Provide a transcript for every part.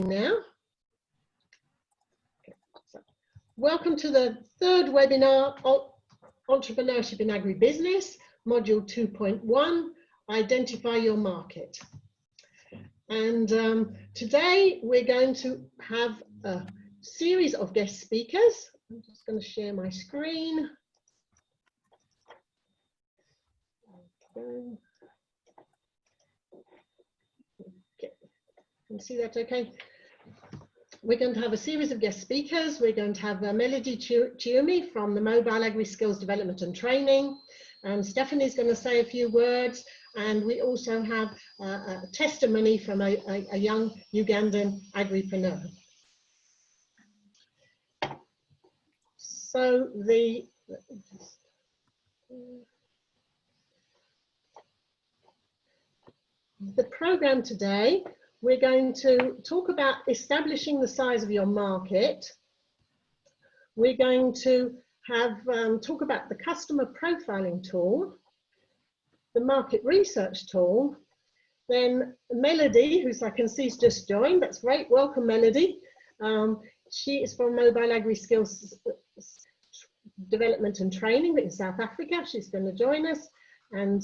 now. So, welcome to the third webinar, Entrepreneurship in Agribusiness, Module 2.1, Identify Your Market. And today we're going to have a series of guest speakers. I'm just going to share my screen. Okay. Can you see that okay? We're going to have a series of guest speakers. We're going to have Melody Chiumi from the Mobile Agri Skills Development and Training. Stephanie's going to say a few words. And we also have a testimony from a young Ugandan agripreneur. So the program today, we're going to talk about establishing the size of your market. We're going to have talk about the customer profiling tool, the market research tool. Then Melody, who I can see has just joined. That's great. Welcome, Melody. She is from Mobile Agri Skills Development and Training in South Africa. She's going to join us and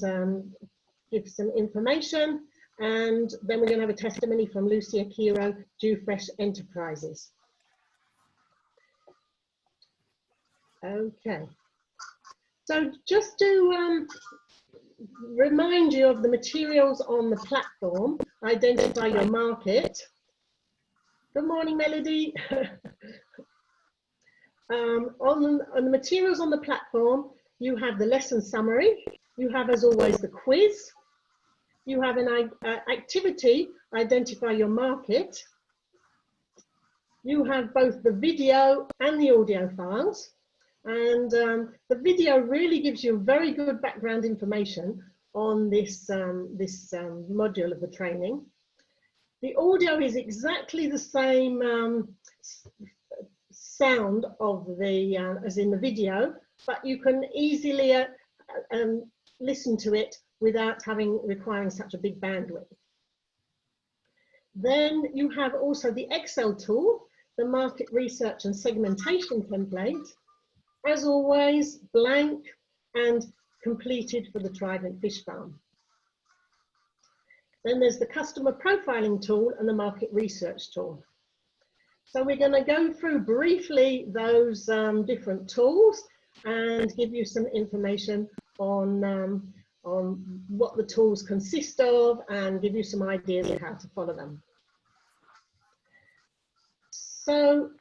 give some information. And then we're going to have a testimony from Lucia Kiro, Dewfresh Enterprises. Okay. So just to remind you of the materials on the platform, Identify Your Market. Good morning, Melody. On the materials on the platform, you have the lesson summary. You have, as always, the quiz. You have an activity, Identify Your Market. You have both the video and the audio files. And the video really gives you very good background information on this, module of the training. The audio is exactly the same sound of the, as in the video, but you can easily listen to it without requiring such a big bandwidth. Then you have also the Excel tool, the market research and segmentation template, as always, blank and completed for the Trident Fish Farm. Then there's the customer profiling tool and the market research tool. So we're going to go through briefly those different tools and give you some information on what the tools consist of and give you some ideas of how to follow them. So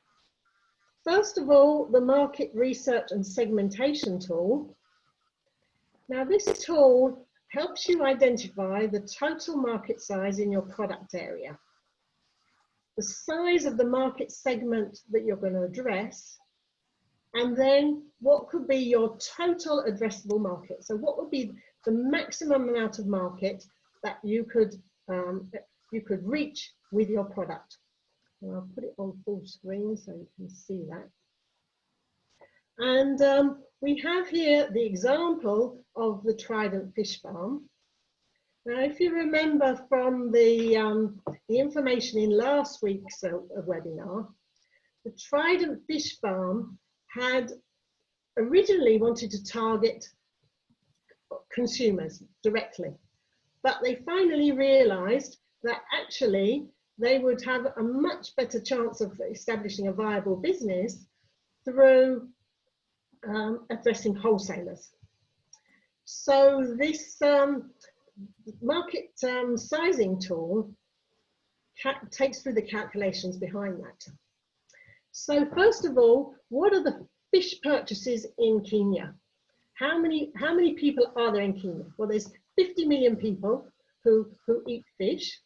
first of all, the market research and segmentation tool. Now this tool helps you identify the total market size in your product area, the size of the market segment that you're going to address, and then what could be your total addressable market. So what would be the maximum amount of market that you could reach with your product. And I'll put it on full screen so you can see that. And we have here the example of the Trident Fish Farm. Now, if you remember from the information in last week's webinar, the Trident Fish Farm had originally wanted to target consumers directly, but they finally realized that actually they would have a much better chance of establishing a viable business through addressing wholesalers. So this market sizing tool takes through the calculations behind that. So first of all, what are the fish purchases in Kenya? How many people are there in Kenya? Well, there's 50 million people who eat fish.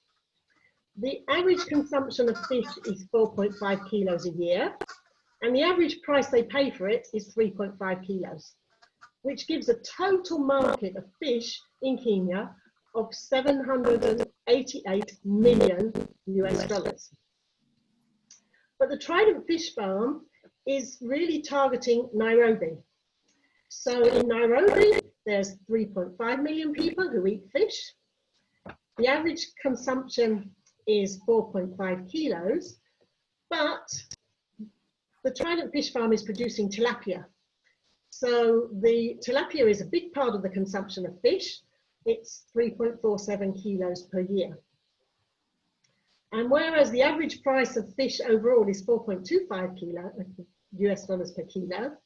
The average consumption of fish is 4.5 kilos a year, and the average price they pay for it is 3.5 kilos, which gives a total market of fish in Kenya of $788 million US. But the Trident Fish Farm is really targeting Nairobi. So in Nairobi, there's 3.5 million people who eat fish. The average consumption is 4.5 kilos, but the Trident Fish Farm is producing tilapia. So the tilapia is a big part of the consumption of fish. It's 3.47 kilos per year. And whereas the average price of fish overall is 4.25 US dollars per kilo,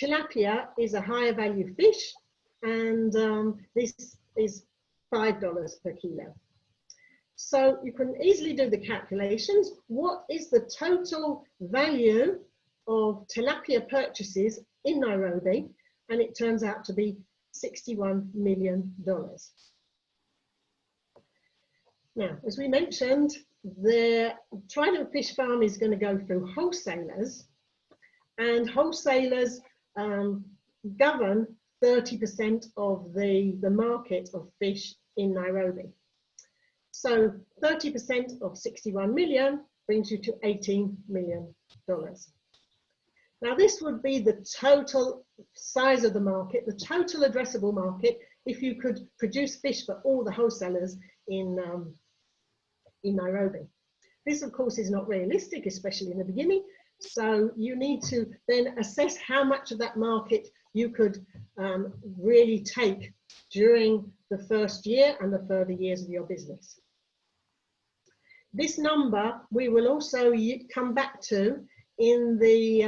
tilapia is a higher value fish, and this is $5 per kilo. So you can easily do the calculations. What is the total value of tilapia purchases in Nairobi? And it turns out to be $61 million. Now, as we mentioned, the Trident Fish Farm is going to go through wholesalers, and wholesalers govern 30% of the market of fish in Nairobi. So 30% of 61 million brings you to $18 million. Now, this would be the total size of the market, the total addressable market, if you could produce fish for all the wholesalers in Nairobi. This, of course, is not realistic, especially in the beginning. So you need to then assess how much of that market you could really take during the first year and the further years of your business. This number we will also come back to in the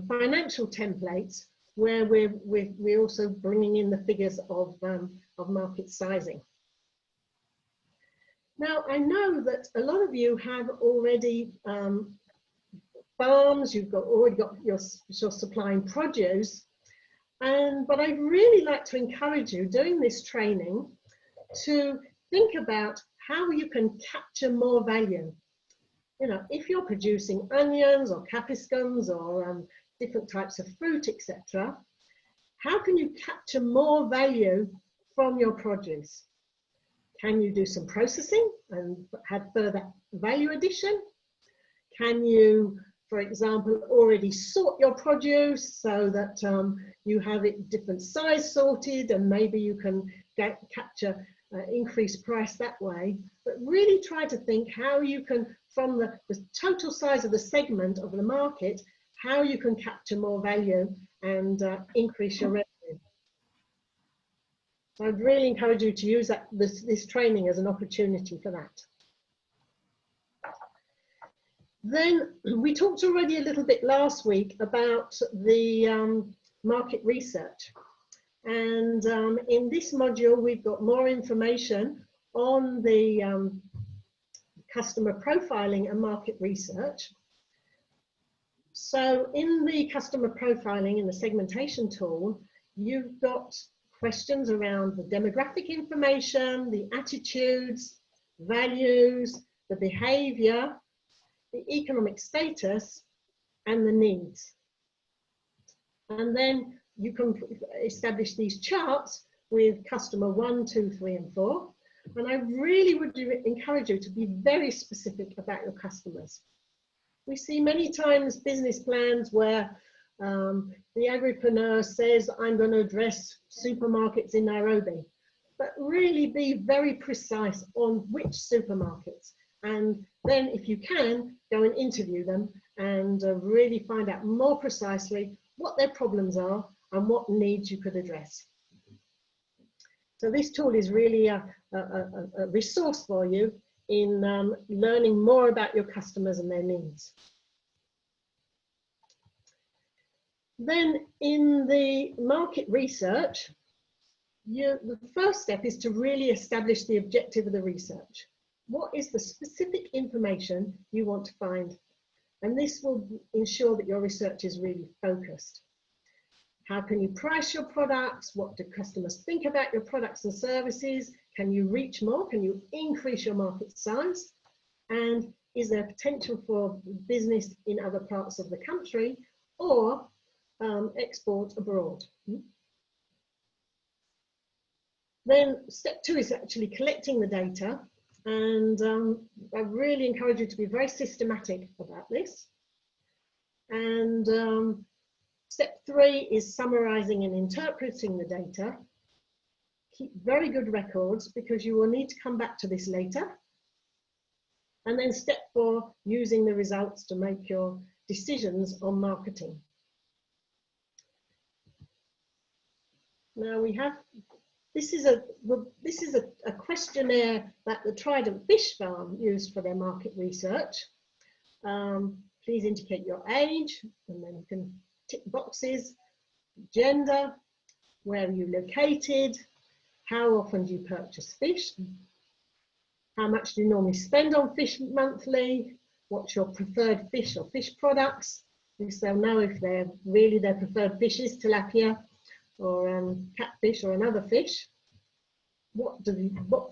financial templates, where we're also bringing in the figures of market sizing. Now, I know that a lot of you have already farms, you've already got your supplying produce, but I'd really like to encourage you during this training to think about how you can capture more value. You know, if you're producing onions or capsicums or different types of fruit, etc., how can you capture more value from your produce? Can you do some processing and have further value addition? Can you, for example, already sort your produce so that you have it different size sorted, and maybe you can capture increased price that way? But really try to think how you can, from the total size of the segment of the market, how you can capture more value and increase your revenue. So I'd really encourage you to use this training as an opportunity for that. Then we talked already a little bit last week about the market research. And in this module, we've got more information on the customer profiling and market research. So in the customer profiling in the segmentation tool, you've got questions around the demographic information, the attitudes, values, the behavior, the economic status, and the needs. And then you can establish these charts with customer 1, 2, 3, and 4. And I really would encourage you to be very specific about your customers. We see many times business plans where the agripreneur says, I'm going to address supermarkets in Nairobi, but really be very precise on which supermarkets. And then if you can, go and interview them and really find out more precisely what their problems are and what needs you could address. So this tool is really a resource for you in learning more about your customers and their needs. Then in the market research, the first step is to really establish the objective of the research. What is the specific information you want to find? And this will ensure that your research is really focused. How can you price your products? What do customers think about your products and services? Can you reach more? Can you increase your market size? And is there potential for business in other parts of the country or export abroad? Then step 2 is actually collecting the data. And I really encourage you to be very systematic about this. And step 3 is summarizing and interpreting the data. Keep very good records because you will need to come back to this later And then step 4, using the results to make your decisions on marketing. Now we have, this is a questionnaire that the Trident Fish Farm used for their market research. Please indicate your age, and then you can tick boxes, gender, where are you located, how often do you purchase fish, how much do you normally spend on fish monthly, what's your preferred fish or fish products. This they'll know if their preferred fish is tilapia or catfish or another fish. What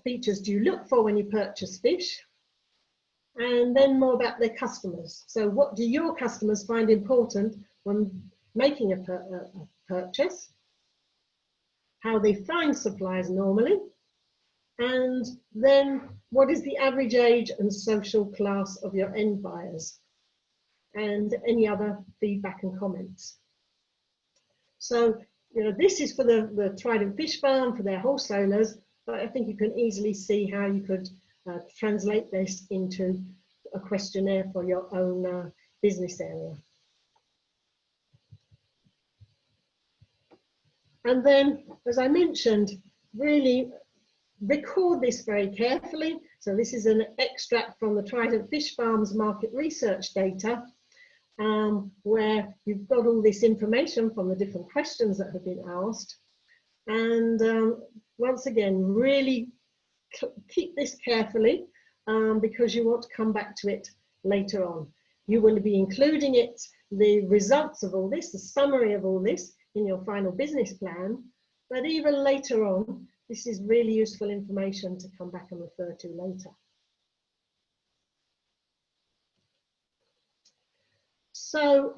features do you look for when you purchase fish? And then more about their customers. So what do your customers find important when making a purchase? How they find supplies normally? And then what is the average age and social class of your end buyers? And any other feedback and comments. So, you know, this is for the Trident Fish Farm, for their wholesalers, but I think you can easily see how you could translate this into a questionnaire for your own business area. And then, as I mentioned, really record this very carefully. So this is an extract from the Trident Fish Farm's market research data, where you've got all this information from the different questions that have been asked. And once again, really keep this carefully because you want to come back to it later on. You will be including the results of all this, the summary of all this in your final business plan, but even later on, this is really useful information to come back and refer to later. So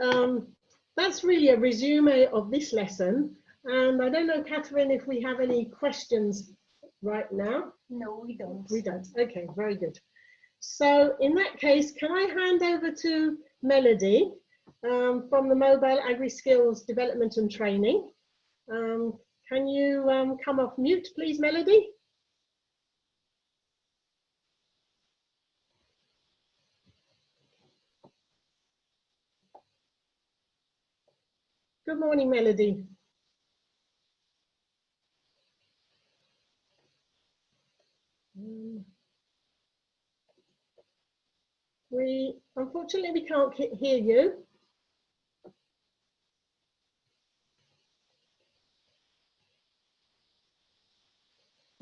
that's really a resume of this lesson. And I don't know, Catherine, if we have any questions right now. No, we don't. We don't. Okay, very good. So in that case, can I hand over to Melody from the Mobile Agri Skills Development and Training. Can you come off mute, please, Melody? Good morning, Melody. Unfortunately, we can't hear you.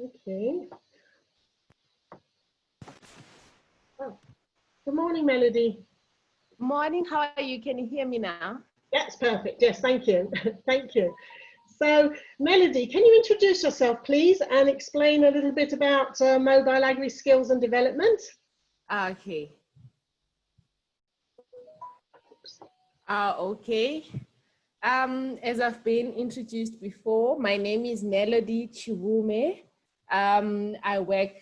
Okay. Oh. Good morning, Melody. Morning, how are you? Can you hear me now? That's perfect. Yes, thank you. Thank you. So, Melody, can you introduce yourself, please, and explain a little bit about Mobile Agri Skills and Development? Okay. Okay. As I've been introduced before, my name is Melody Chivume. I work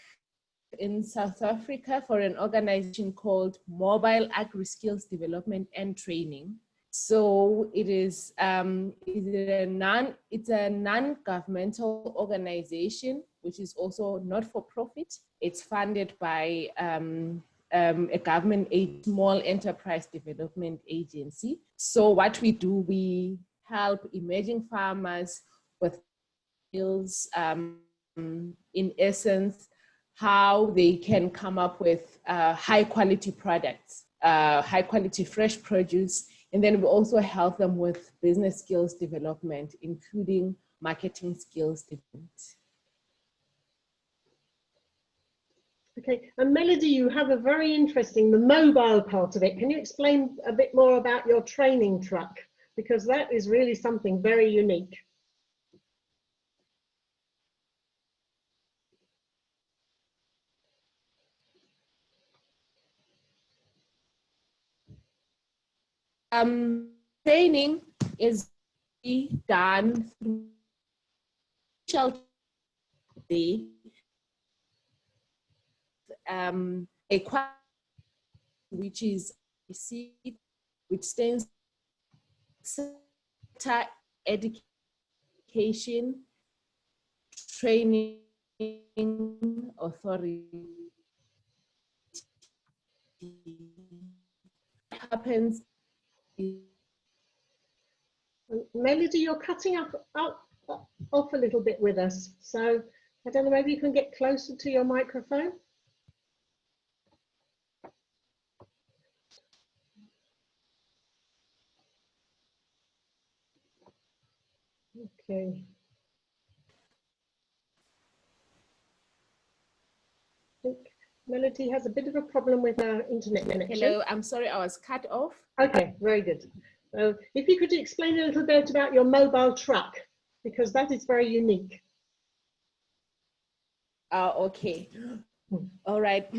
in South Africa for an organization called Mobile Agri Skills Development and Training. So it is it's a non-governmental organization, which is also not for profit. It's funded by a government small enterprise development agency. So what we do, we help emerging farmers with skills, in essence, how they can come up with high quality products, high quality fresh produce. And then we also help them with business skills development, including marketing skills development. Okay, and Melody, you have a very interesting, the mobile part of it. Can you explain a bit more about your training truck? Because that is really something very unique. Training is done through a which is which stands for Education Training Authority. happens. Melody, you're cutting off a little bit with us. So I don't know, maybe you can get closer to your microphone. Okay. I think Melody has a bit of a problem with her internet connection. Hello, I'm sorry, I was cut off. Okay, very good. So if you could explain a little bit about your mobile truck, because that is very unique. Okay. All right.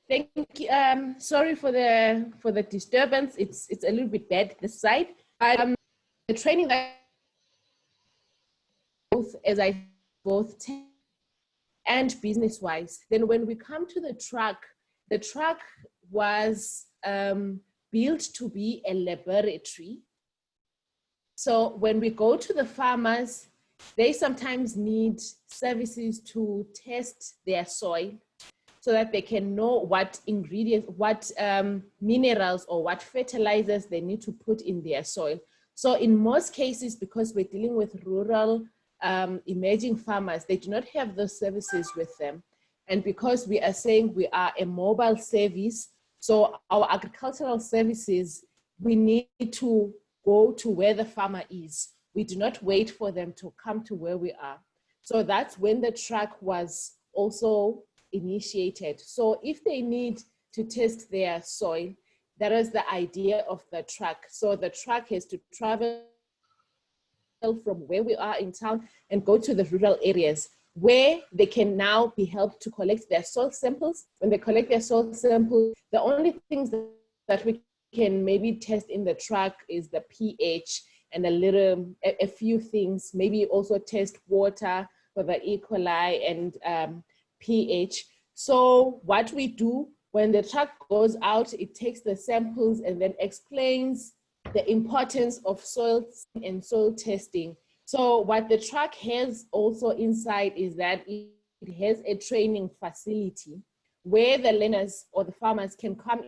Thank you. Sorry for the disturbance. It's a little bit bad this side. The training that both and business wise. Then when we come to the truck was built to be a laboratory. So when we go to the farmers, they sometimes need services to test their soil so that they can know what ingredients, what minerals or what fertilizers they need to put in their soil. So in most cases, because we're dealing with rural emerging farmers, they do not have those services with them. And because we are saying we are a mobile service, so our agricultural services, we need to go to where the farmer is. We do not wait for them to come to where we are. So that's when the truck was also initiated. So if they need to test their soil, that is the idea of the truck. So the truck has to travel from where we are in town and go to the rural areas where they can now be helped to collect their soil samples. When they collect their soil samples, the only things that we can maybe test in the truck is the pH and a few things, maybe also test water for the E. coli and pH. So what we do when the truck goes out, it takes the samples and then explains the importance of soil and soil testing. So what the truck has also inside is that it has a training facility where the learners or the farmers can come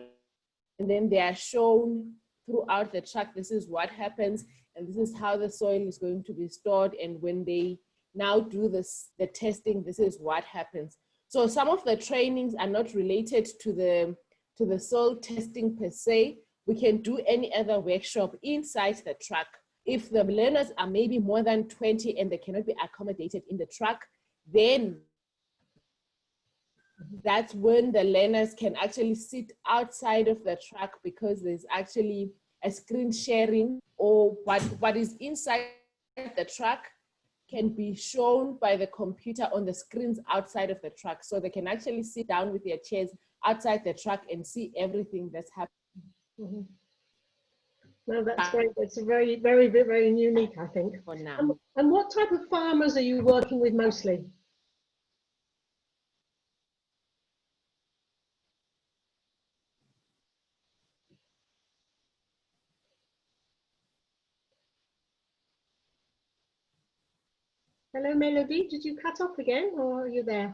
and then they are shown throughout the truck, this is what happens and this is how the soil is going to be stored, and when they now do the testing, this is what happens. So some of the trainings are not related to the soil testing per se. We can do any other workshop inside the truck. If the learners are maybe more than 20 and they cannot be accommodated in the truck, then that's when the learners can actually sit outside of the truck, because there's actually a screen sharing, or what is inside the truck can be shown by the computer on the screens outside of the truck. So they can actually sit down with their chairs outside the truck and see everything that's happening. Mm-hmm. No, that's great. It's a very, very, very unique, I think. For now. And what type of farmers are you working with mostly? Hello, Melody. Did you cut off again, or are you there?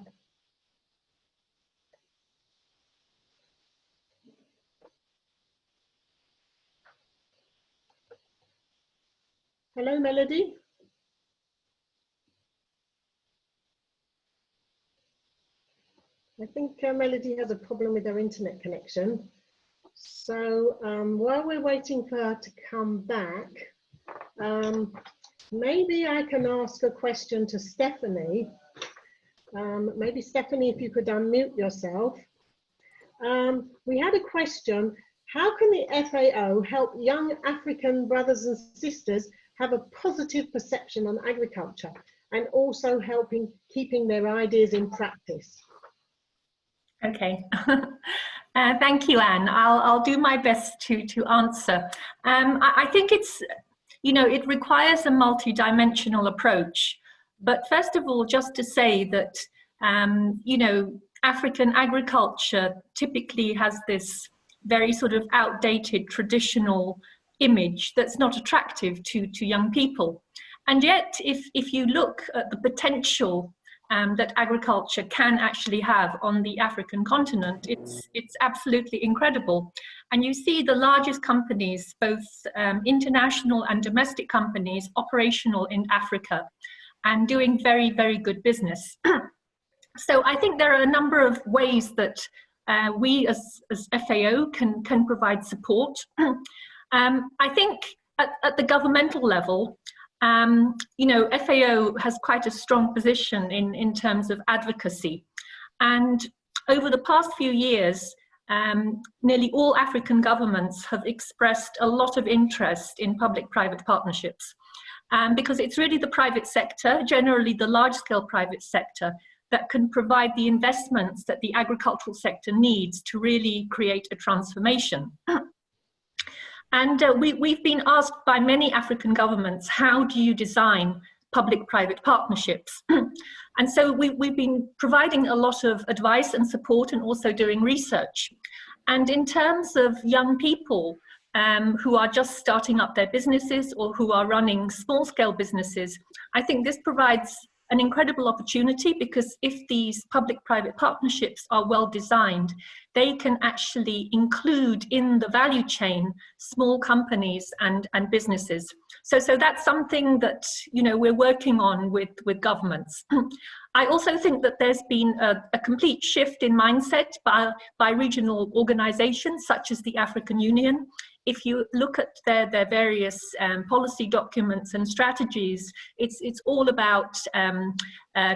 Hello, Melody. I think Melody has a problem with her internet connection. So while we're waiting for her to come back, maybe I can ask a question to Stephanie. Maybe Stephanie, if you could unmute yourself. We had a question: how can the FAO help young African brothers and sisters have a positive perception on agriculture, and also helping keeping their ideas in practice? Okay, thank you, Anne. I'll do my best to answer. I think it's, it requires a multi-dimensional approach. But first of all, just to say that, African agriculture typically has this very sort of outdated traditional image that's not attractive to young people. And yet, if you look at the potential that agriculture can actually have on the African continent, it's absolutely incredible. And you see the largest companies, both international and domestic companies, operational in Africa and doing very, very good business. So I think there are a number of ways that we as FAO can provide support. I think at the governmental level, you know, FAO has quite a strong position in terms of advocacy. And over the past few years, nearly all African governments have expressed a lot of interest in public-private partnerships. Because it's really the private sector, generally the large-scale private sector, that can provide the investments that the agricultural sector needs to really create a transformation. And we've been asked by many African governments, how do you design public-private partnerships? And so we've been providing a lot of advice and support and also doing research. And in terms of young people who are just starting up their businesses or who are running small-scale businesses, I think this provides an incredible opportunity, because if these public-private partnerships are well designed, they can actually include in the value chain small companies and businesses. So that's something that, you know, we're working on with governments. I also think that there's been a complete shift in mindset by regional organizations such as the African Union. If you look at their various policy documents and strategies, it's all about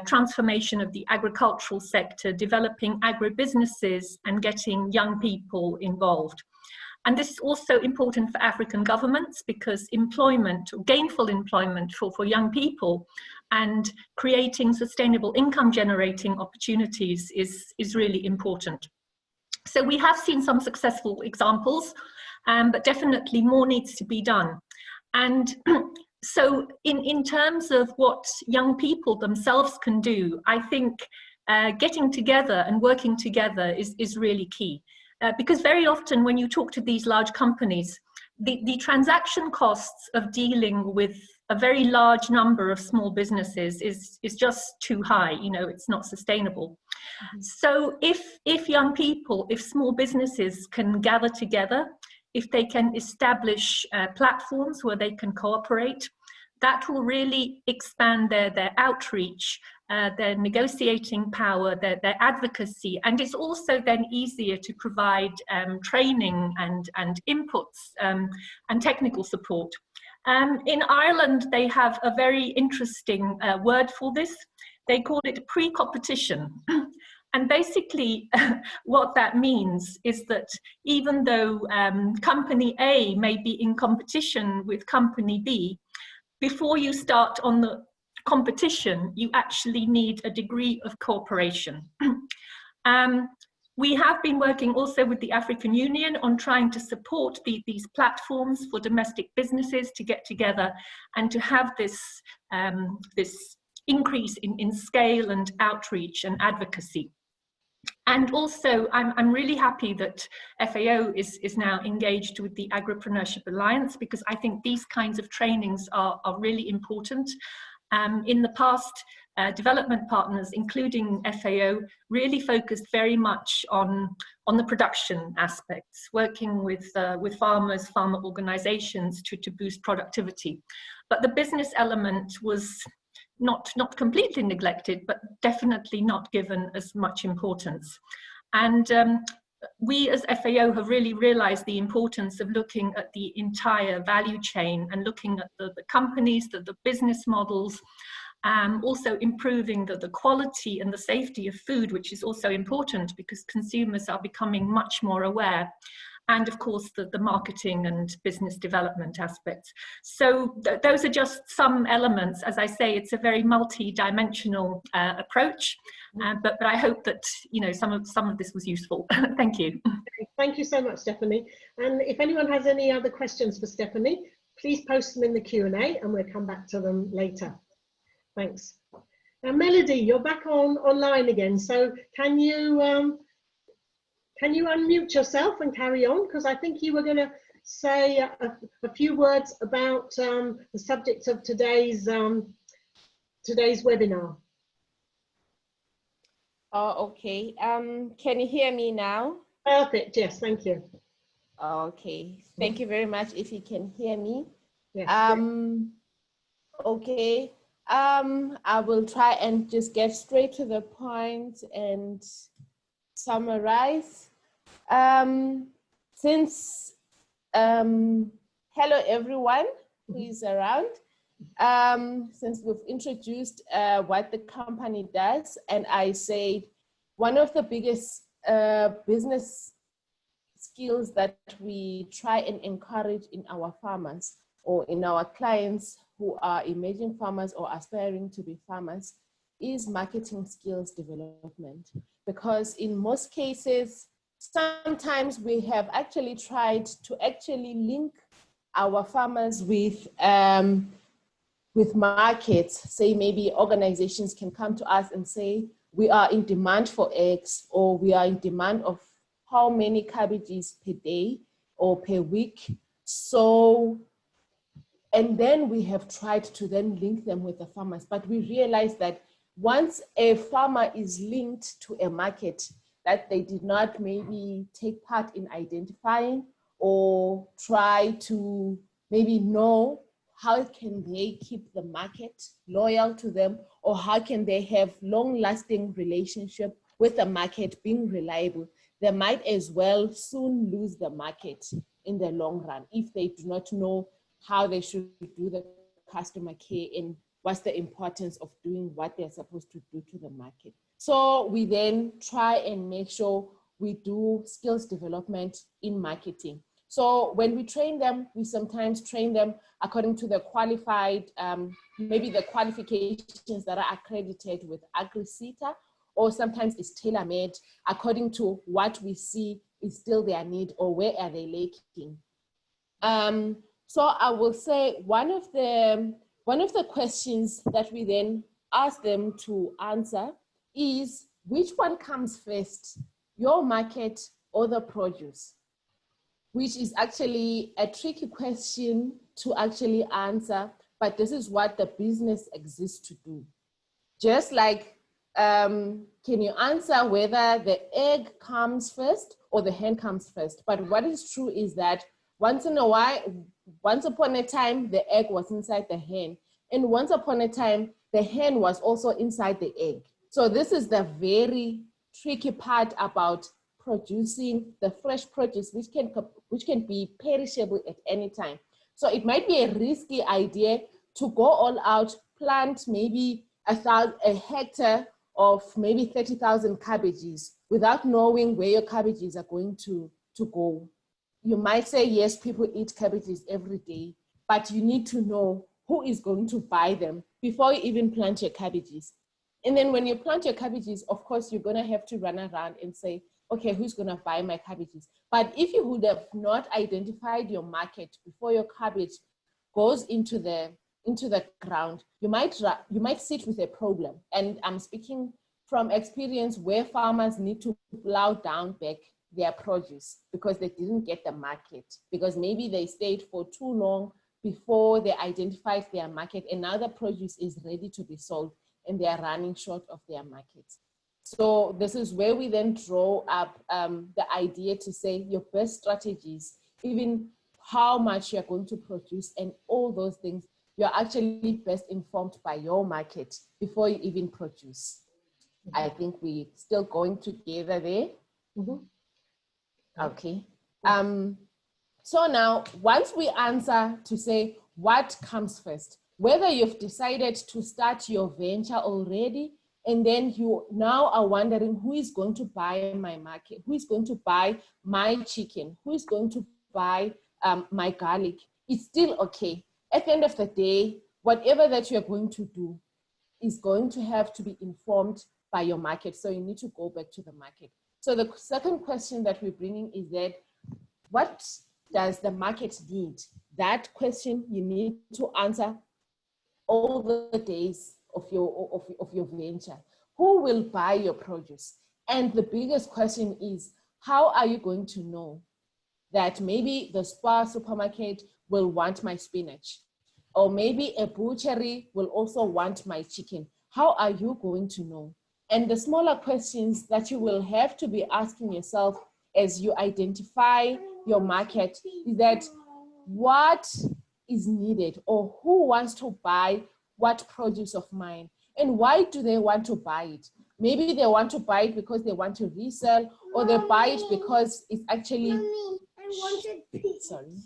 transformation of the agricultural sector, developing agribusinesses and getting young people involved. And this is also important for African governments, because employment, gainful employment for young people and creating sustainable income generating opportunities is really important. So we have seen some successful examples, but definitely more needs to be done. And so in terms of what young people themselves can do, I think getting together and working together is really key. Because very often when you talk to these large companies, the transaction costs of dealing with a very large number of small businesses is just too high. You know, it's not sustainable. Mm-hmm. So if young people, if small businesses can gather together, if they can establish platforms where they can cooperate, that will really expand their outreach, their negotiating power, their advocacy, and it's also then easier to provide training and inputs and technical support. In Ireland, they have a very interesting word for this. They call it pre-competition. And basically, what that means is that even though company A may be in competition with company B, before you start on the competition, you actually need a degree of cooperation. We have been working also with the African Union on trying to support these platforms for domestic businesses to get together and to have this, this increase in scale and outreach and advocacy. And also, I'm really happy that FAO is now engaged with the Agripreneurship Alliance, because I think these kinds of trainings are really important. In the past, development partners, including FAO, really focused very much on the production aspects, working with farmers, farmer organizations to boost productivity. But the business element was not completely neglected, but definitely not given as much importance. And we as FAO have really realized the importance of looking at the entire value chain and looking at the companies, the business models, also improving the quality and the safety of food, which is also important because consumers are becoming much more aware. And of course, the marketing and business development aspects. So those are just some elements. As I say, it's a very multi-dimensional approach, but I hope that, you know, some of this was useful. Thank you. Thank you so much, Stephanie. And if anyone has any other questions for Stephanie, please post them in the Q&A and we'll come back to them later. Thanks. Now, Melody, you're back online again. So can you unmute yourself and carry on? Because I think you were going to say a few words about the subject of today's webinar. Oh, okay. Can you hear me now? Perfect. Yes, thank you. Okay. Thank you very much if you can hear me. Yes. Okay. I will try and just get straight to the point and summarize. Hello everyone who is around. Since we've introduced what the company does, and I said one of the biggest business skills that we try and encourage in our farmers or in our clients who are emerging farmers or aspiring to be farmers is marketing skills development. Because in most cases, sometimes we have actually tried to actually link our farmers with markets. Say maybe organizations can come to us and say, we are in demand for X, or we are in demand of how many cabbages per day or per week. So, and then we have tried to then link them with the farmers, but we realized that once a farmer is linked to a market that they did not maybe take part in identifying or try to maybe know how can they keep the market loyal to them, or how can they have long-lasting relationship with the market being reliable, they might as well soon lose the market in the long run if they do not know how they should do the customer care and what's the importance of doing what they're supposed to do to the market. So we then try and make sure we do skills development in marketing. So when we train them, we sometimes train them according to the qualified, maybe the qualifications that are accredited with AgriSeta, or sometimes it's tailor-made according to what we see is still their need or where are they lacking. So I will say one of the questions that we then ask them to answer is, which one comes first, your market or the produce? Which is actually a tricky question to actually answer, but this is what the business exists to do. Just like, can you answer whether the egg comes first or the hen comes first? But what is true is that once upon a time, the egg was inside the hen. And once upon a time, the hen was also inside the egg. So this is the very tricky part about producing the fresh produce, which can be perishable at any time. So it might be a risky idea to go all out, plant maybe a hectare of maybe 30,000 cabbages without knowing where your cabbages are going to go. You might say, yes, people eat cabbages every day, but you need to know who is going to buy them before you even plant your cabbages. And then when you plant your cabbages, of course, you're going to have to run around and say, okay, who's going to buy my cabbages? But if you would have not identified your market before your cabbage goes into the ground, you might sit with a problem. And I'm speaking from experience where farmers need to plow down back their produce because they didn't get the market, because maybe they stayed for too long before they identified their market, and now the produce is ready to be sold and they are running short of their market. So this is where we then draw up the idea to say your best strategies, even how much you're going to produce and all those things, you're actually best informed by your market before you even produce. I think we're still going together there. Mm-hmm. Okay. So now, once we answer to say what comes first, whether you've decided to start your venture already, and then you now are wondering who is going to buy my market, who is going to buy my chicken, who is going to buy my garlic, it's still okay. At the end of the day, whatever that you're going to do is going to have to be informed by your market. So you need to go back to the market. So the second question that we're bringing is that, what does the market need? That question you need to answer all the days of your venture. Who will buy your produce? And the biggest question is, how are you going to know that maybe the Spar supermarket will want my spinach, or maybe a butchery will also want my chicken? How are you going to know? And the smaller questions that you will have to be asking yourself as you identify your market is that what is needed, or who wants to buy what produce of mine, and why do they want to buy it? Maybe they want to buy it because they want to resell, or they buy it because it's actually, sorry,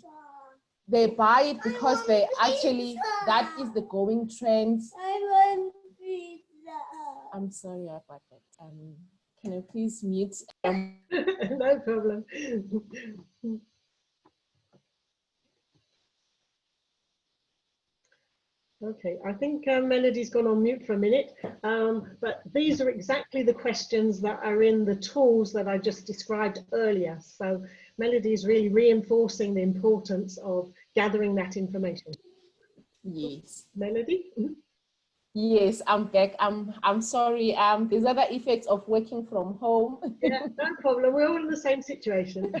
they buy it because they actually, that is the going trend. I'm sorry about that. Can I please mute? No problem. Okay, I think Melody's gone on mute for a minute, but these are exactly the questions that are in the tools that I just described earlier. So Melody is really reinforcing the importance of gathering that information. Yes. Melody? Yes, I'm back. I'm sorry. There's other effects of working from home. Yeah, no problem. We're all in the same situation.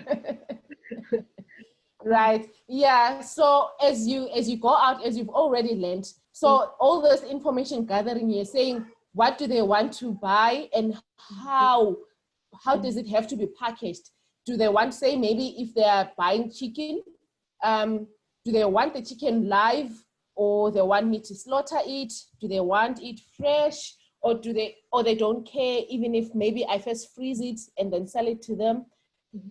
Right. Yeah. So as you go out, as you've already learned, so all this information gathering, you're saying, what do they want to buy, and how does it have to be packaged? Do they want to say, maybe if they are buying chicken, do they want the chicken live, or they want me to slaughter it? Do they want it fresh, or they don't care, even if maybe I first freeze it and then sell it to them?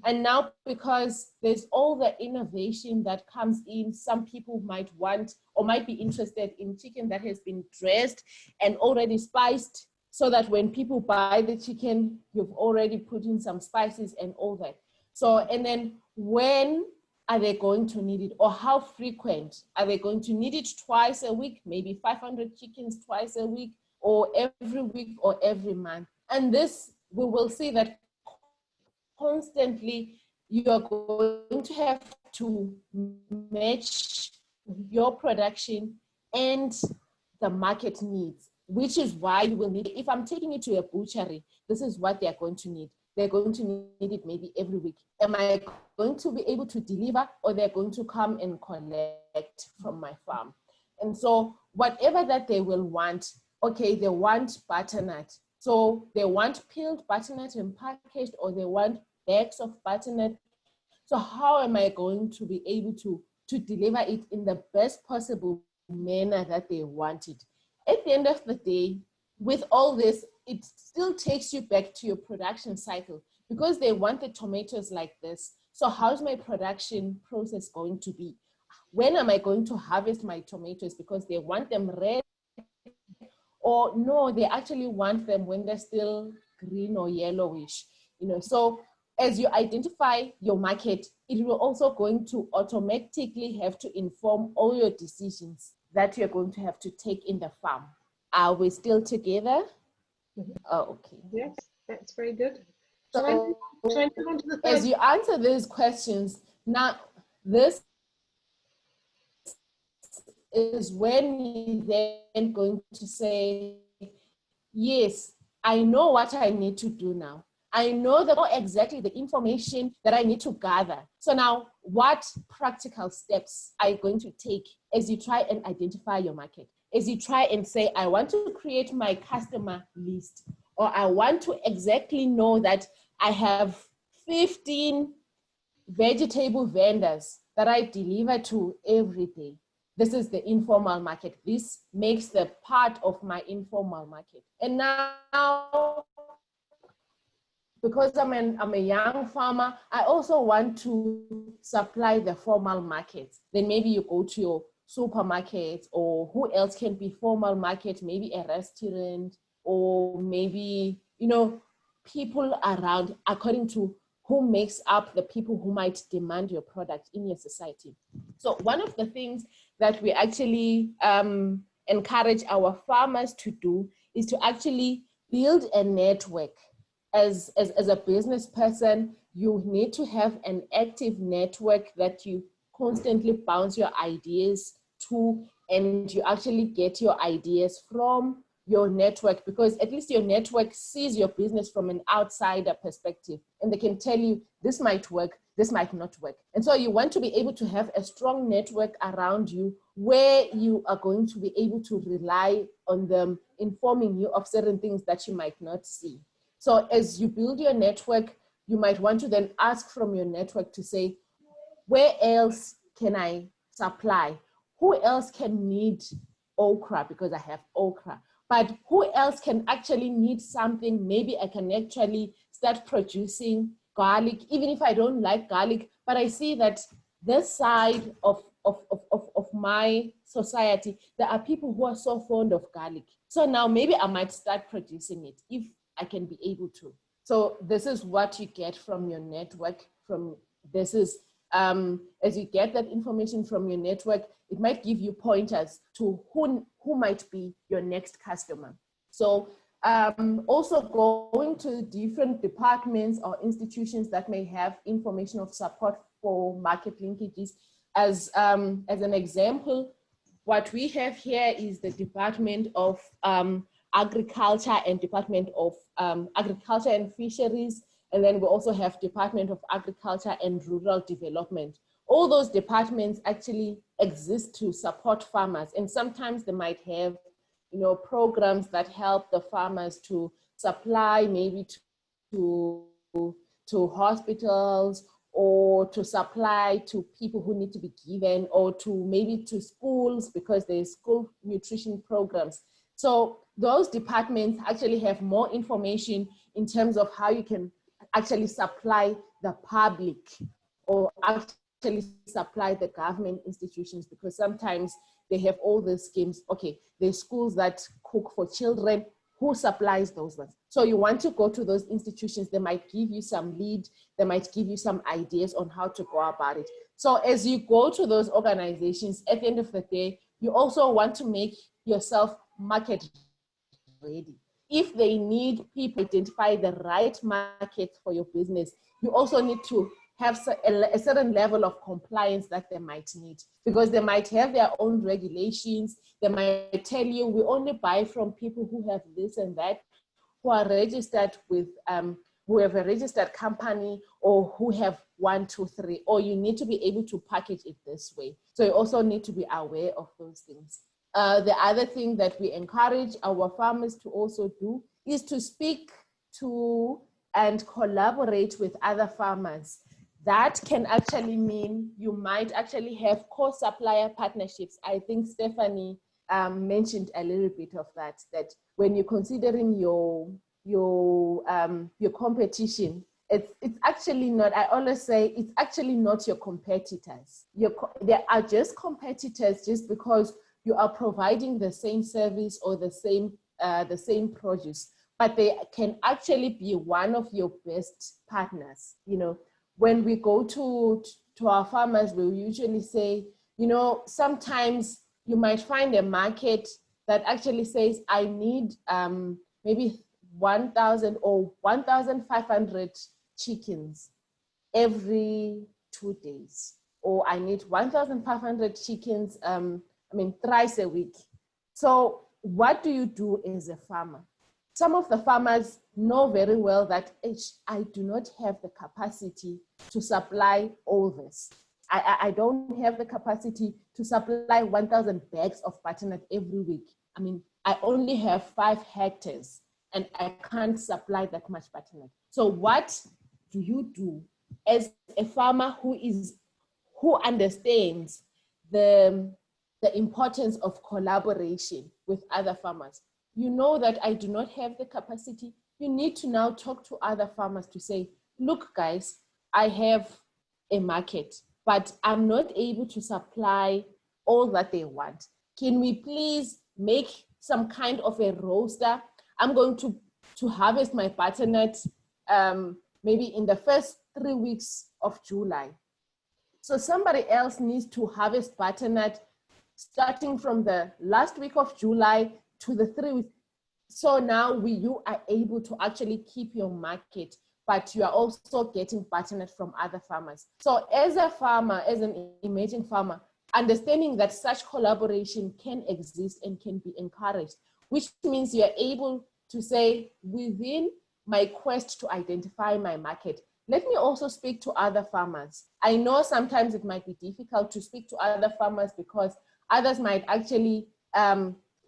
And now, because there's all the innovation that comes in, some people might want or might be interested in chicken that has been dressed and already spiced, so that when people buy the chicken, you've already put in some spices and all that. So, and then when are they going to need it, or how frequent are they going to need it? Twice a week, maybe 500 chickens twice a week, or every week, or every month? And this, we will see that constantly you are going to have to match your production and the market needs, which is why you will need, if I'm taking it to a butchery, this is what they're going to need. They're going to need it maybe every week. Am I going to be able to deliver, or they're going to come and collect from my farm? And so whatever that they will want, okay, they want butternut. So they want peeled butternut and packaged, or they want bags of butternut. So how am I going to be able to deliver it in the best possible manner that they want it? At the end of the day, with all this, it still takes you back to your production cycle, because they want the tomatoes like this. So how's my production process going to be? When am I going to harvest my tomatoes? Because they want them red, or no, they actually want them when they're still green or yellowish, So as you identify your market, it will also going to automatically have to inform all your decisions that you're going to have to take in the farm. Are we still together? Oh, okay. Yes, that's very good. So, shall I move on to the third? As you answer these questions, now this is when you're then going to say, yes, I know what I need to do now. I know exactly the information that I need to gather. So now, what practical steps are you going to take as you try and identify your market? As you try and say, I want to create my customer list, or I want to exactly know that I have 15 vegetable vendors that I deliver to every day. This is the informal market. This makes the part of my informal market. And now, because I'm a young farmer, I also want to supply the formal market. Then maybe you go to your supermarket, or who else can be formal market, maybe a restaurant, or maybe, people around, according to who makes up the people who might demand your product in your society. So one of the things that we actually encourage our farmers to do is to actually build a network. As a business person, you need to have an active network that you constantly bounce your ideas to, and you actually get your ideas from your network, because at least your network sees your business from an outsider perspective, and they can tell you this might work, this might not work. And so you want to be able to have a strong network around you, where you are going to be able to rely on them informing you of certain things that you might not see. So as you build your network, you might want to then ask from your network to say, where else can I supply? Who else can need okra because I have okra? But who else can actually need something? Maybe I can actually start producing garlic, even if I don't like garlic, but I see that this side of my society, there are people who are so fond of garlic. So now maybe I might start producing it if I can be able to. So this is what you get from your network. As you get that information from your network, it might give you pointers to who might be your next customer. So also going to different departments or institutions that may have information of support for market linkages. As an example, what we have here is the Department of Agriculture and Department of Agriculture and Fisheries. And then we also have Department of Agriculture and Rural Development. All those departments actually exist to support farmers. And sometimes they might have, programs that help the farmers to supply maybe to hospitals, or to supply to people who need to be given, or to maybe to schools because there's school nutrition programs. So those departments actually have more information in terms of how you can actually supply the public or actually supply the government institutions, because sometimes they have all these schemes. Okay, there's schools that cook for children. Who supplies those ones? So you want to go to those institutions. They might give you some lead. They might give you some ideas on how to go about it. So as you go to those organizations, at the end of the day, you also want to make yourself market ready. If they need people to identify the right market for your business, you also need to have a certain level of compliance that they might need, because they might have their own regulations. They might tell you, we only buy from people who have this and that, who are registered with, who have a registered company, or who have 1, 2, 3, or you need to be able to package it this way. So you also need to be aware of those things. The other thing that we encourage our farmers to also do is to speak to and collaborate with other farmers. That can actually mean you might actually have co-supplier partnerships. I think Stephanie mentioned a little bit of that when you're considering your competition, it's actually not, I always say, it's actually not your competitors. They are just competitors just because you are providing the same service or the same produce, but they can actually be one of your best partners. When we go to our farmers, we usually say, sometimes you might find a market that actually says, I need maybe 1,000 or 1,500 chickens every 2 days, or I need 1,500 chickens, thrice a week. So what do you do as a farmer? Some of the farmers know very well that I do not have the capacity to supply all this. I don't have the capacity to supply 1,000 bags of butternut every week. I only have 5 hectares and I can't supply that much butternut. So what do you do as a farmer who understands the importance of collaboration with other farmers? You know that I do not have the capacity. You need to now talk to other farmers to say, look guys, I have a market, but I'm not able to supply all that they want. Can we please make some kind of a roster? I'm going to harvest my butternut maybe in the first 3 weeks of July. So somebody else needs to harvest butternut starting from the last week of July to the 3 weeks. So now you are able to actually keep your market, but you are also getting butternut from other farmers. So as a farmer, as an emerging farmer, understanding that such collaboration can exist and can be encouraged, which means you're able to say, within my quest to identify my market, let me also speak to other farmers. I know sometimes it might be difficult to speak to other farmers because others might actually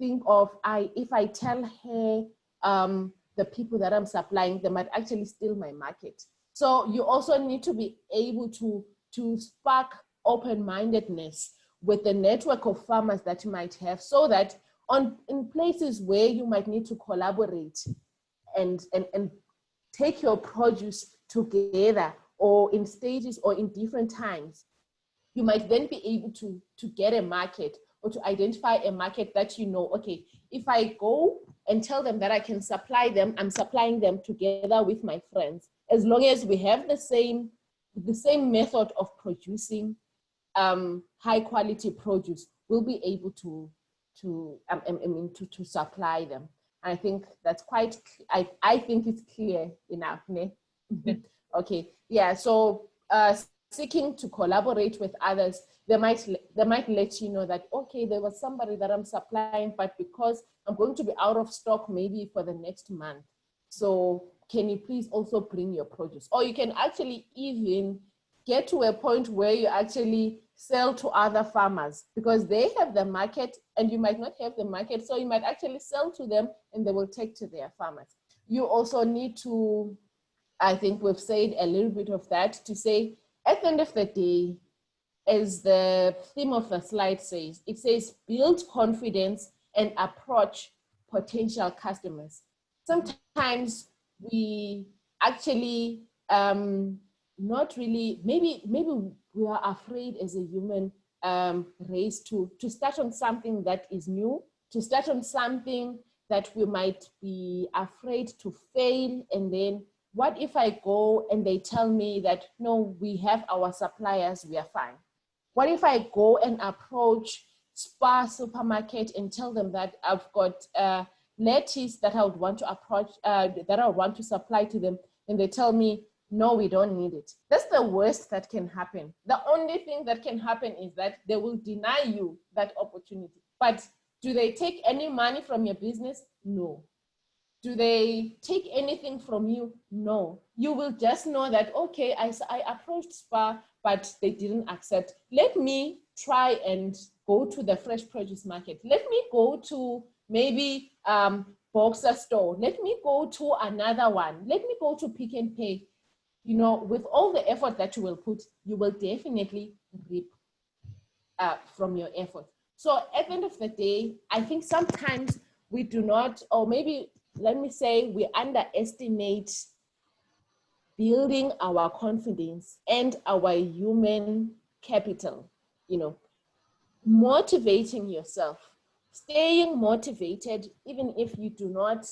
think of, if I tell her the people that I'm supplying, they might actually steal my market. So you also need to be able to spark open-mindedness with the network of farmers that you might have, so that in places where you might need to collaborate and take your produce together, or in stages or in different times, you might then be able to get a market, or to identify a market that you know, okay, if I go and tell them that I can supply them, I'm supplying them together with my friends. As long as we have the same method of producing high quality produce, we'll be able to supply them. I think that's quite, I think it's clear enough. Ne? Okay, yeah, so seeking to collaborate with others, they might let you know that, okay, there was somebody that I'm supplying, but because I'm going to be out of stock maybe for the next month, so can you please also bring your produce? Or you can actually even get to a point where you actually sell to other farmers, because they have the market and you might not have the market. So you might actually sell to them and they will take to their farmers. You also need to, I think we've said a little bit of that, to say at the end of the day, as the theme of the slide says, it says build confidence and approach potential customers. Sometimes we actually not really, maybe we are afraid as a human race to start on something that is new, to start on something that we might be afraid to fail. And then what if I go and they tell me that, no, we have our suppliers, we are fine? What if I go and approach Spar supermarket and tell them that I've got lettuce that I would want to approach, that I would want to supply to them, and they tell me, no, we don't need it? That's the worst that can happen. The only thing that can happen is that they will deny you that opportunity. But do they take any money from your business? No. Do they take anything from you? No. You will just know that, okay, I approached Spar, but they didn't accept. Let me try and go to the fresh produce market. Let me go to maybe Boxer store. Let me go to another one. Let me go to Pick and Pay. You know, with all the effort that you will put, you will definitely reap from your effort. So at the end of the day, I think sometimes we do not, or maybe let me say, we underestimate building our confidence and our human capital, you know, motivating yourself, staying motivated, even if you do not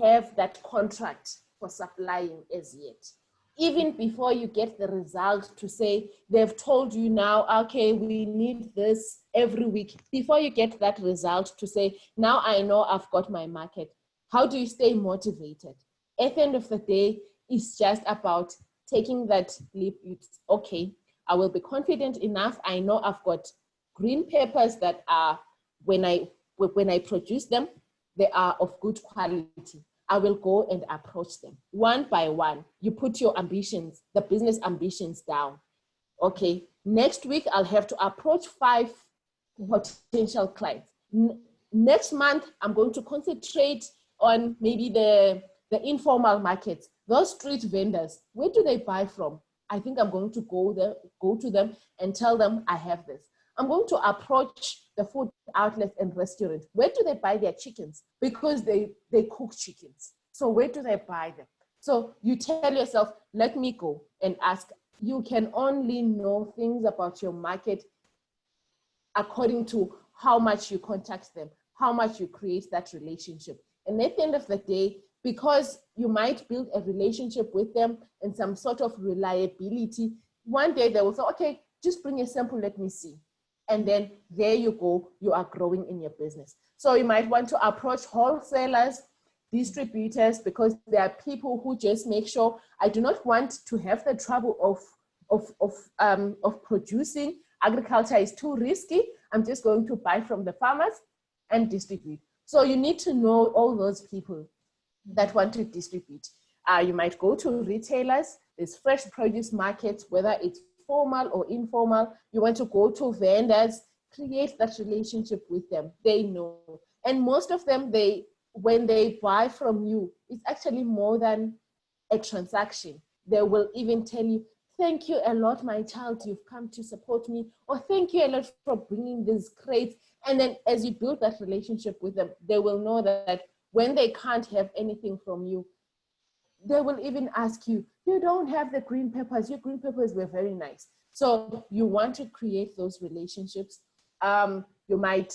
have that contract for supplying as yet. Even before you get the result, to say they've told you now, okay, we need this every week. Before you get that result, to say, now I know I've got my market. How do you stay motivated? At the end of the day, it's just about taking that leap. It's okay, I will be confident enough. I know I've got green peppers that are, when I produce them, they are of good quality. I will go and approach them one by one. You put your ambitions, the business ambitions down. Okay, next week I'll have to approach 5 potential clients. Next month, I'm going to concentrate on maybe the informal markets, those street vendors. Where do they buy from? I think I'm going to go to them and tell them I have this. I'm going to approach the food outlets and restaurants. Where do they buy their chickens? Because they cook chickens. So where do they buy them? So you tell yourself, let me go and ask. You can only know things about your market according to how much you contact them, how much you create that relationship. And at the end of the day, because you might build a relationship with them and some sort of reliability, one day they will say, okay, just bring a sample, let me see. And then there you go, you are growing in your business. So you might want to approach wholesalers, distributors, because there are people who just make sure, I do not want to have the trouble of producing. Agriculture is too risky. I'm just going to buy from the farmers and distribute. So you need to know all those people that want to distribute. You might go to retailers, there's fresh produce markets, whether it's formal or informal. You want to go to vendors, create that relationship with them. They know. And most of them, when they buy from you, it's actually more than a transaction. They will even tell you, thank you a lot, my child, you've come to support me, or thank you a lot for bringing these crates. And then as you build that relationship with them, they will know that when they can't have anything from you, they will even ask you, you don't have the green peppers, your green peppers were very nice. So you want to create those relationships. You might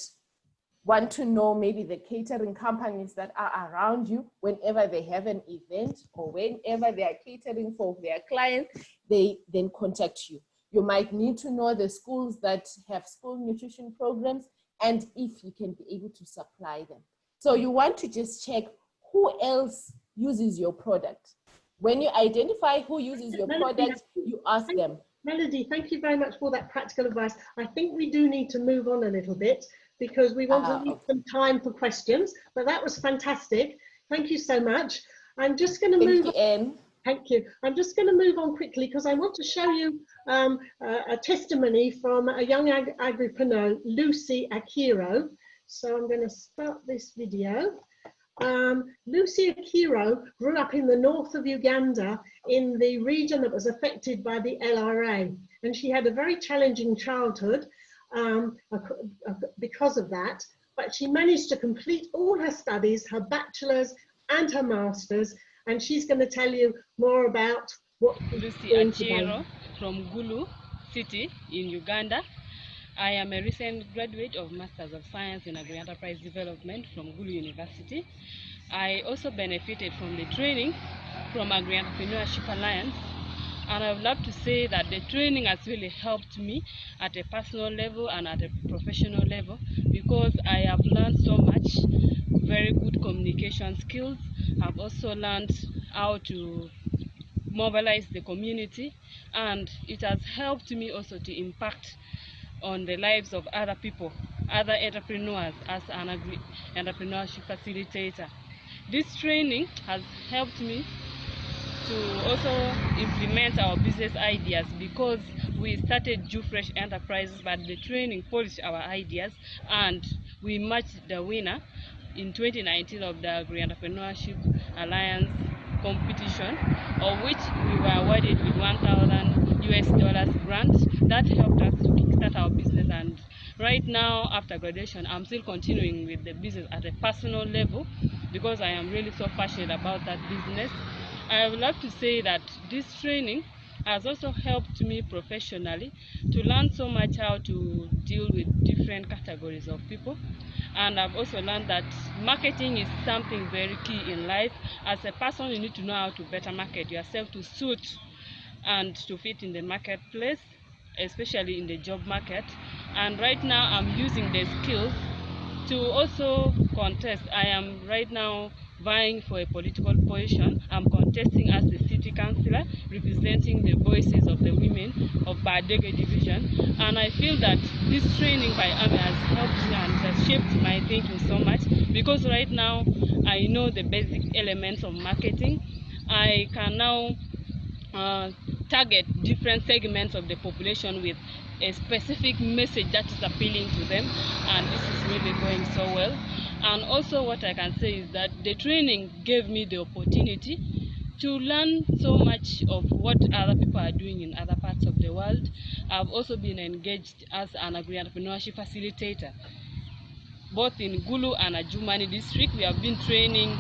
want to know maybe the catering companies that are around you. Whenever they have an event or whenever they are catering for their clients, they then contact you. You might need to know the schools that have school nutrition programs and if you can be able to supply them. So you want to just check who else uses your product. When you identify who uses your product, you ask them. Melody, thank you very much for that practical advice. I think we do need to move on a little bit because we want to leave some time for questions, but that was fantastic. Thank you so much. I'm just going to move on. Thank you. I'm just going to move on quickly because I want to show you a testimony from a young agripreneur, Lucy Akiro. So I'm going to start this video. Lucy Akiro grew up in the north of Uganda in the region that was affected by the LRA, and she had a very challenging childhood because of that, but she managed to complete all her studies, her bachelor's and her master's, and she's going to tell you more about what Lucy Akiro from Gulu City in Uganda. I am a recent graduate of Masters of Science in Agri-Enterprise Development from Gulu University. I also benefited from the training from Agri-Entrepreneurship Alliance, and I would love to say that the training has really helped me at a personal level and at a professional level because I have learned so much, very good communication skills. I've also learned how to mobilize the community, and it has helped me also to impact on the lives of other people, other entrepreneurs as an entrepreneurship facilitator. This training has helped me to also implement our business ideas because we started Fresh Enterprises, but the training polished our ideas and we matched the winner in 2019 of the Agri-Entrepreneurship Alliance competition, of which we were awarded with $1,000 grant. That helped us to kickstart our business, and right now after graduation I'm still continuing with the business at a personal level because I am really so passionate about that business. I would love to say that this training has also helped me professionally to learn so much how to deal with different categories of people. And I've also learned that marketing is something very key in life. As a person, you need to know how to better market yourself to suit and to fit in the marketplace, especially in the job market. And right now I'm using the skills to also contest. I am right now vying for a political position. I'm contesting as the city councillor, representing the voices of the women of Badege division. And I feel that this training by AME has helped me and has shaped my thinking so much because right now I know the basic elements of marketing. I can now target different segments of the population with a specific message that is appealing to them, and this is really going so well. And also what I can say is that the training gave me the opportunity to learn so much of what other people are doing in other parts of the world. I've also been engaged as an agri-entrepreneurship facilitator both in Gulu and Ajumani district. We have been training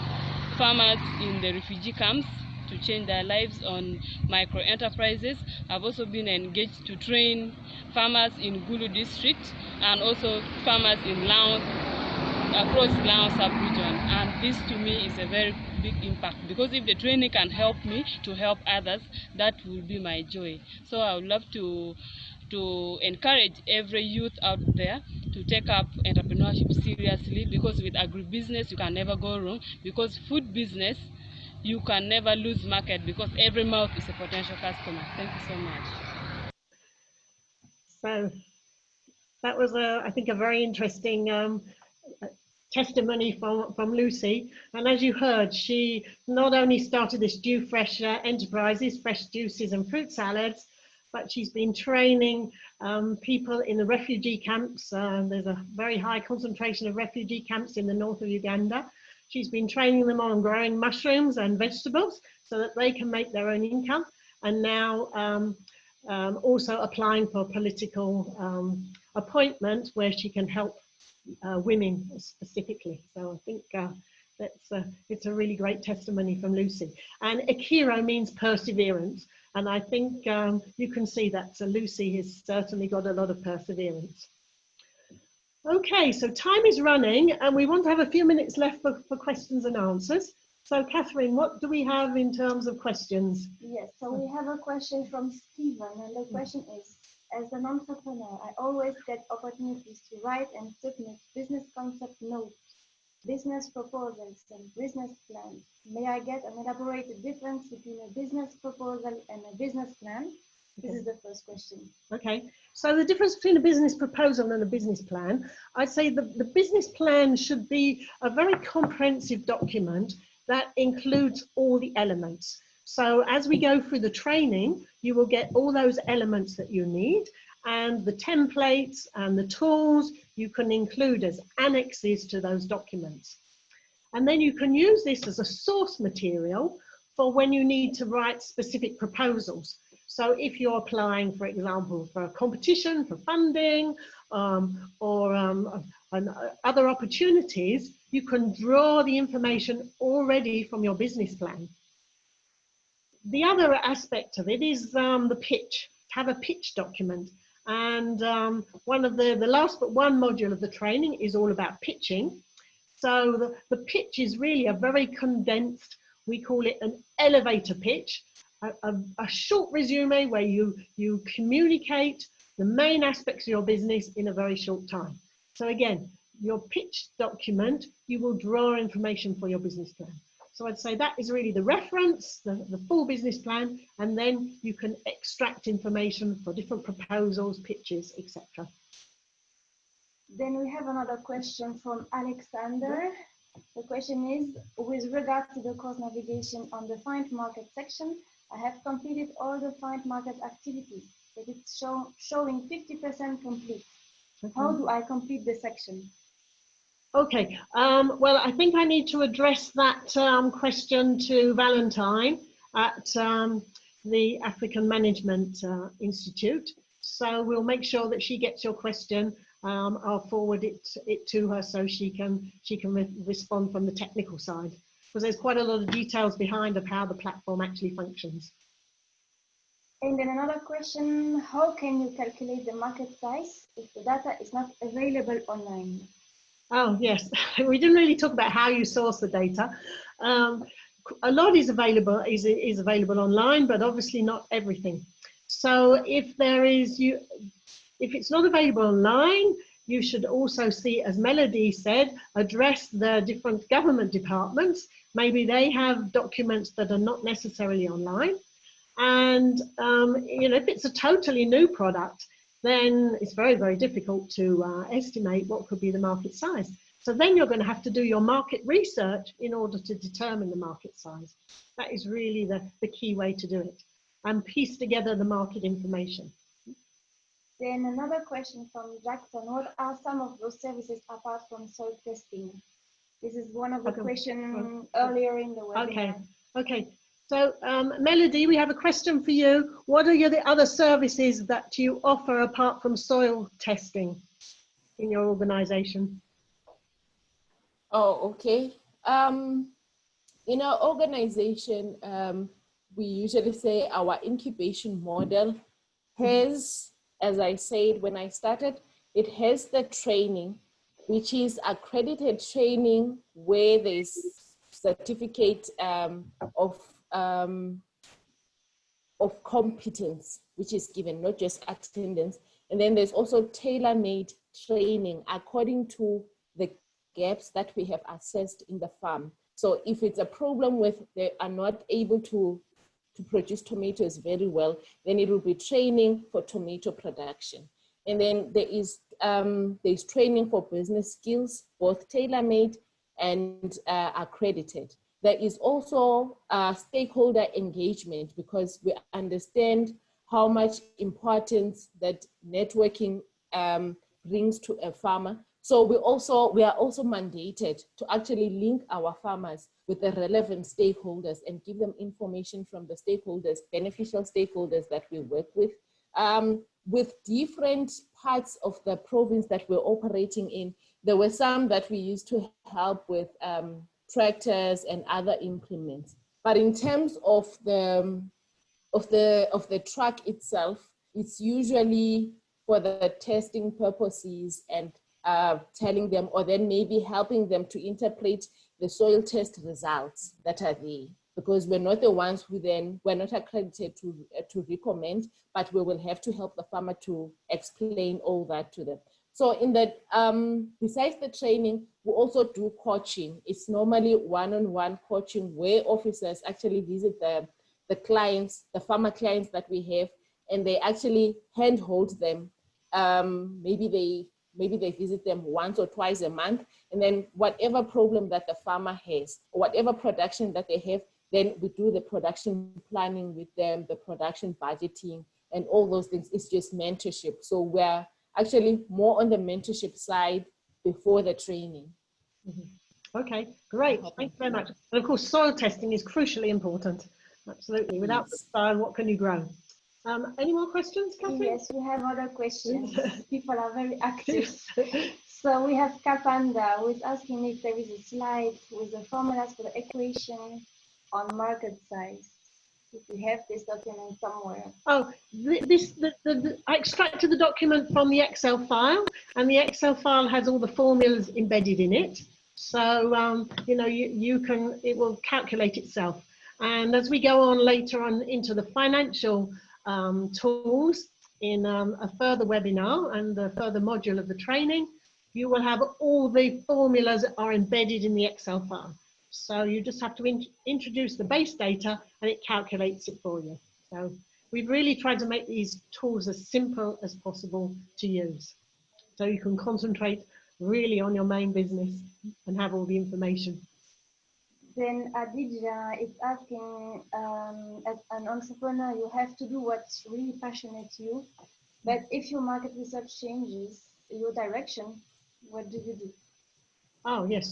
farmers in the refugee camps to change their lives on micro enterprises. I've also been engaged to train farmers in Gulu district and also farmers in Laos, across Laos sub-region. And this to me is a very big impact because if the training can help me to help others, that will be my joy. So I would love to encourage every youth out there to take up entrepreneurship seriously, because with agribusiness you can never go wrong, because food business you can never lose market because every mouth is a potential customer. Thank you so much. So that was, I think, a very interesting testimony from Lucy. And as you heard, she not only started this Fresh Enterprises, fresh juices and fruit salads, but she's been training people in the refugee camps. There's a very high concentration of refugee camps in the north of Uganda. She's been training them on growing mushrooms and vegetables so that they can make their own income, and now also applying for a political appointment where she can help women specifically. So I think it's a really great testimony from Lucy. And Akiro means perseverance. And I think you can see that Lucy has certainly got a lot of perseverance. Okay, so time is running and we want to have a few minutes left for questions and answers. So Catherine, what do we have in terms of questions? Yes, so we have a question from Stephen, and the question is, as an entrepreneur, I always get opportunities to write and submit business concept notes, business proposals, and business plans. May I get an elaborated difference between a business proposal and a business plan? This is the first question. Okay, so the difference between a business proposal and a business plan, I'd say the business plan should be a very comprehensive document that includes all the elements. So as we go through the training, you will get all those elements that you need, and the templates and the tools you can include as annexes to those documents. And then you can use this as a source material for when you need to write specific proposals. So if you're applying, for example, for a competition, for funding, or other opportunities, you can draw the information already from your business plan. The other aspect of it is the pitch, have a pitch document. And one of the last but one module of the training is all about pitching. So the pitch is really a very condensed, we call it an elevator pitch, a short resume where you communicate the main aspects of your business in a very short time. So again, your pitch document, you will draw information for your business plan. So I'd say that is really the reference, the full business plan, and then you can extract information for different proposals, pitches, etc. Then we have another question from Alexander. The question is, with regard to the course navigation on the Find Market section, I have completed all the Find Market activities, but it's showing 50% complete. Okay. How do I complete the section? Okay, well, I think I need to address that question to Valentine at the African Management Institute. So we'll make sure that she gets your question. I'll forward it to her so she can respond from the technical side, because there's quite a lot of details behind of how the platform actually functions. And then another question, how can you calculate the market size if the data is not available online? Oh, yes. We didn't really talk about how you source the data. A lot is available online, but obviously not everything. So if it's not available online, you should also see, as Melody said, address the different government departments. Maybe they have documents that are not necessarily online. And if it's a totally new product, then it's very, very difficult to estimate what could be the market size. So then you're going to have to do your market research in order to determine the market size. That is really the key way to do it, and piece together the market information. Then another question from Jackson, what are some of those services apart from soil testing? This is one of the questions earlier in the webinar. Okay. So Melody, we have a question for you. What are the other services that you offer apart from soil testing in your organization? Oh, okay. In our organization, we usually say our incubation model has, as I said when I started, it has the training, which is accredited training where there's certificate of competence, which is given, not just attendance. And then there's also tailor-made training according to the gaps that we have assessed in the farm. So if it's a problem with they are not able to produce tomatoes very well, then it will be training for tomato production. And then there's training for business skills, both tailor-made and accredited. There is also stakeholder engagement, because we understand how much importance that networking brings to a farmer. So we are also mandated to actually link our farmers with the relevant stakeholders and give them information from the stakeholders, beneficial stakeholders that we work with different parts of the province that we're operating in. There were some that we used to help with tractors and other implements. But in terms of the truck itself, it's usually for the testing purposes and telling them, or then maybe helping them to interpret the soil test results that are there, because we're not the ones who we're not accredited to recommend, but we will have to help the farmer to explain all that to them. So in that, besides the training, we also do coaching. It's normally one-on-one coaching where officers actually visit the clients, the farmer clients that we have, and they actually handhold them. Maybe they visit them once or twice a month, and then whatever problem that the farmer has, or whatever production that they have, then we do the production planning with them, the production budgeting, and all those things. It's just mentorship. So we're actually more on the mentorship side before the training. Mm-hmm. Okay, great. Thank you very much. And of course, soil testing is crucially important. Absolutely. Without the soil, what can you grow? Any more questions, Catherine? Yes, we have other questions. People are very active. So we have Kapanda, who is asking if there is a slide with the formulas for the equation on market size. If we have this document somewhere. Oh, I extracted the document from the Excel file, and the Excel file has all the formulas embedded in it. So, you know, it will calculate itself. And as we go on later on into the financial tools in a further webinar and a further module of the training, you will have all the formulas that are embedded in the Excel file. So you just have to introduce the base data and it calculates it for you. So we've really tried to make these tools as simple as possible to use. So you can concentrate really on your main business and have all the information. Then Adija is asking, as an entrepreneur, you have to do what's really passionate to you. But if your market research changes your direction, what do you do? Oh, yes,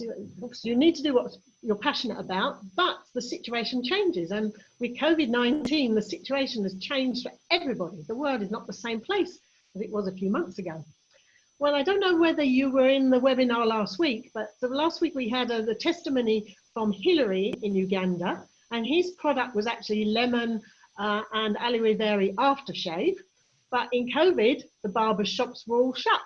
you need to do what you're passionate about, but the situation changes. And with COVID-19, the situation has changed for everybody. The world is not the same place as it was a few months ago. Well, I don't know whether you were in the webinar last week, but last week we had the testimony from Hillary in Uganda, and his product was actually lemon and aloe vera aftershave. But in COVID, the barber shops were all shut.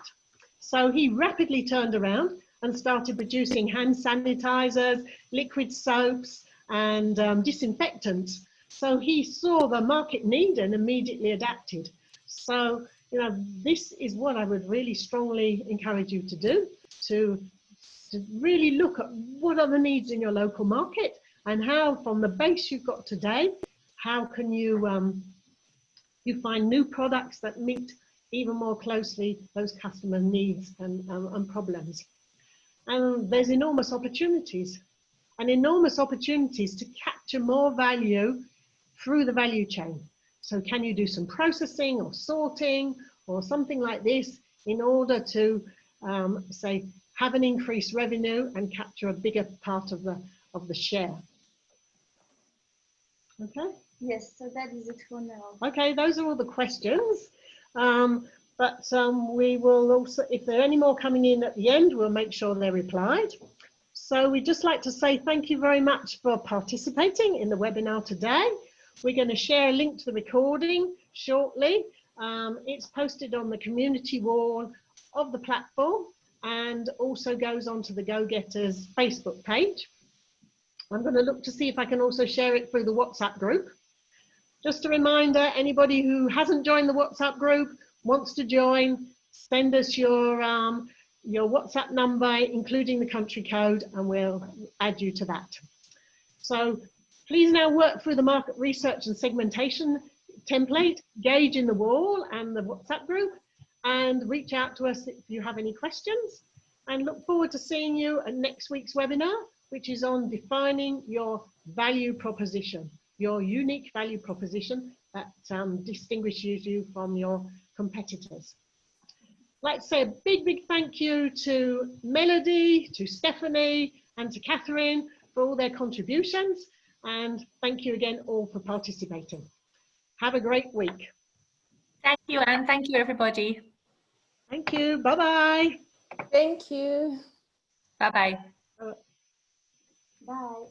So he rapidly turned around and started producing hand sanitizers, liquid soaps, and disinfectants. So he saw the market need and immediately adapted. So, you know, this is what I would really strongly encourage you to do, to really look at what are the needs in your local market and how, from the base you've got today, how can you you find new products that meet even more closely those customer needs and problems. And there's enormous opportunities to capture more value through the value chain. So can you do some processing or sorting or something like this in order to say have an increased revenue and capture a bigger part of the share? Okay. Yes, so that is it for now. Okay, those are all the questions. We will also, if there are any more coming in at the end, we'll make sure they're replied. So we'd just like to say thank you very much for participating in the webinar today. We're going to share a link to the recording shortly. It's posted on the community wall of the platform and also goes onto the Go Getters Facebook page. I'm going to look to see if I can also share it through the WhatsApp group. Just a reminder, anybody who hasn't joined the WhatsApp group, wants to join, send us your WhatsApp number, including the country code, and we'll add you to that. So please now work through the market research and segmentation template, gauge in the wall and the WhatsApp group, and reach out to us if you have any questions. And look forward to seeing you at next week's webinar, which is on defining your value proposition, your unique value proposition that distinguishes you from your competitors. I'd like to say a big, big thank you to Melody, to Stephanie, and to Catherine for all their contributions. And thank you again all for participating. Have a great week. Thank you, Anne. Thank you, everybody. Thank you. Bye-bye. Thank you. Bye-bye. Bye.